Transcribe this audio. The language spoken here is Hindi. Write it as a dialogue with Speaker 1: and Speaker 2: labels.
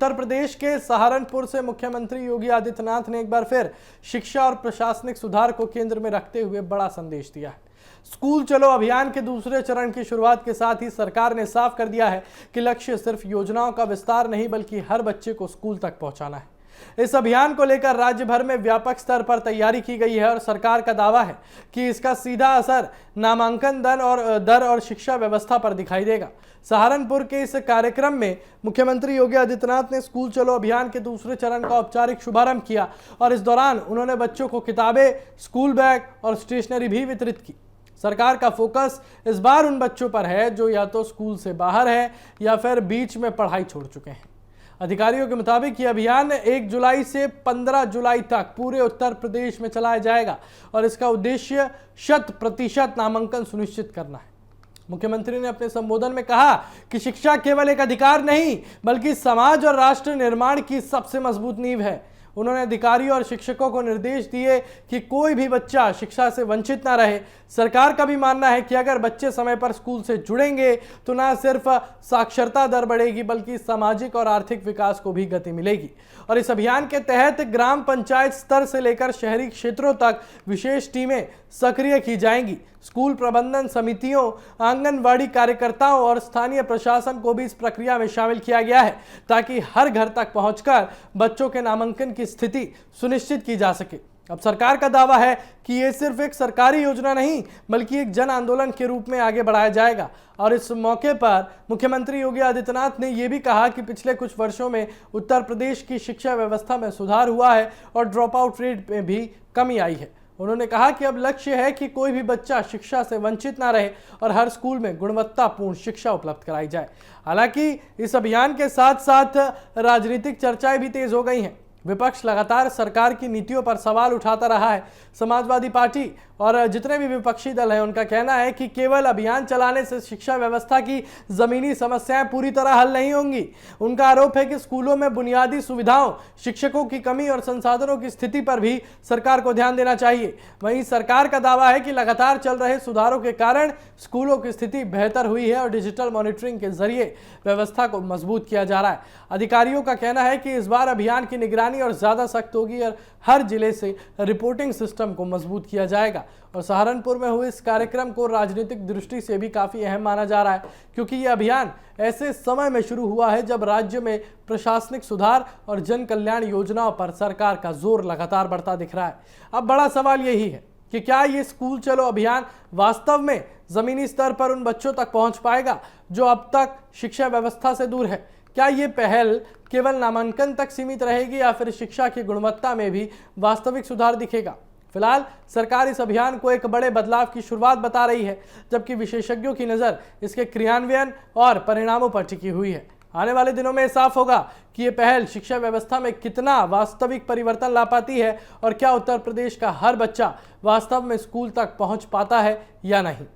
Speaker 1: उत्तर प्रदेश के सहारनपुर से मुख्यमंत्री योगी आदित्यनाथ ने एक बार फिर शिक्षा और प्रशासनिक सुधार को केंद्र में रखते हुए बड़ा संदेश दिया है। स्कूल चलो अभियान के दूसरे चरण की शुरुआत के साथ ही सरकार ने साफ कर दिया है कि लक्ष्य सिर्फ योजनाओं का विस्तार नहीं बल्कि हर बच्चे को स्कूल तक पहुंचाना है। इस अभियान को लेकर राज्य भर में व्यापक स्तर पर तैयारी की गई है और सरकार का दावा है कि इसका सीधा असर नामांकन दर और शिक्षा व्यवस्था पर दिखाई देगा। सहारनपुर के इस कार्यक्रम में मुख्यमंत्री योगी आदित्यनाथ ने स्कूल चलो अभियान के दूसरे चरण का औपचारिक शुभारंभ किया और इस दौरान उन्होंने बच्चों को किताबें, स्कूल बैग और स्टेशनरी भी वितरित की। सरकार का फोकस इस बार उन बच्चों पर है जो या तो स्कूल से बाहर है या फिर बीच में पढ़ाई छोड़ चुके हैं। अधिकारियों के मुताबिक ये अभियान 1 जुलाई से 15 जुलाई तक पूरे उत्तर प्रदेश में चलाया जाएगा और इसका उद्देश्य 100% नामांकन सुनिश्चित करना है। मुख्यमंत्री ने अपने संबोधन में कहा कि शिक्षा केवल एक अधिकार नहीं बल्कि समाज और राष्ट्र निर्माण की सबसे मजबूत नींव है। उन्होंने अधिकारियों और शिक्षकों को निर्देश दिए कि कोई भी बच्चा शिक्षा से वंचित ना रहे। सरकार का भी मानना है कि अगर बच्चे समय पर स्कूल से जुड़ेंगे तो न सिर्फ साक्षरता दर बढ़ेगी बल्कि सामाजिक और आर्थिक विकास को भी गति मिलेगी। और इस अभियान के तहत ग्राम पंचायत स्तर से लेकर शहरी क्षेत्रों तक विशेष टीमें सक्रिय की जाएंगी। स्कूल प्रबंधन समितियों, आंगनवाड़ी कार्यकर्ताओं और स्थानीय प्रशासन को भी इस प्रक्रिया में शामिल किया गया है ताकि हर घर तक पहुंचकर बच्चों के नामांकन की स्थिति सुनिश्चित की जा सके। अब सरकार का दावा है कि ये सिर्फ एक सरकारी योजना नहीं बल्कि एक जन आंदोलन के रूप में आगे बढ़ाया जाएगा। और इस मौके पर मुख्यमंत्री योगी आदित्यनाथ ने यह भी कहा कि पिछले कुछ वर्षों में उत्तर प्रदेश की शिक्षा व्यवस्था में सुधार हुआ है और ड्रॉप आउट रेट में भी कमी आई है। उन्होंने कहा कि अब लक्ष्य है कि कोई भी बच्चा शिक्षा से वंचित ना रहे और हर स्कूल में गुणवत्तापूर्ण शिक्षा उपलब्ध कराई जाए। हालांकि इस अभियान के साथ साथ राजनीतिक चर्चाएं भी तेज हो गई हैं। विपक्ष लगातार सरकार की नीतियों पर सवाल उठाता रहा है। समाजवादी पार्टी और जितने भी विपक्षी दल हैं उनका कहना है कि केवल अभियान चलाने से शिक्षा व्यवस्था की जमीनी समस्याएं पूरी तरह हल नहीं होंगी। उनका आरोप है कि स्कूलों में बुनियादी सुविधाओं, शिक्षकों की कमी और संसाधनों की स्थिति पर भी सरकार को ध्यान देना चाहिए। वहीं सरकार का दावा है कि लगातार चल रहे सुधारों के कारण स्कूलों की स्थिति बेहतर हुई है और डिजिटल मॉनिटरिंग के जरिए व्यवस्था को मजबूत किया जा रहा है। अधिकारियों का कहना है कि इस बार अभियान की निगरानी और ज्यादा सख्त होगी और हर जिले से रिपोर्टिंग सिस्टम को मजबूत किया जाएगा। और सहारनपुर में हुए इस कार्यक्रम को राजनीतिक दृष्टि से भी काफी अहम माना जा रहा है क्योंकि यह अभियान ऐसे समय में शुरू हुआ है जब राज्य में प्रशासनिक सुधार और जन कल्याण योजनाओं पर सरकार का जोर लगातार बढ़ता दिख रहा है। अब बड़ा सवाल यही है कि क्या ये स्कूल चलो अभियान वास्तव में जमीनी स्तर पर उन बच्चों तक पहुंच पाएगा जो अब तक शिक्षा व्यवस्था से दूर है। क्या ये पहल केवल नामांकन तक सीमित रहेगी या फिर शिक्षा की गुणवत्ता में भी वास्तविक सुधार दिखेगा। फिलहाल सरकार इस अभियान को एक बड़े बदलाव की शुरुआत बता रही है जबकि विशेषज्ञों की नज़र इसके क्रियान्वयन और परिणामों पर टिकी हुई है। आने वाले दिनों में साफ होगा कि ये पहल शिक्षा व्यवस्था में कितना वास्तविक परिवर्तन ला पाती है और क्या उत्तर प्रदेश का हर बच्चा वास्तव में स्कूल तक पहुंच पाता है या नहीं।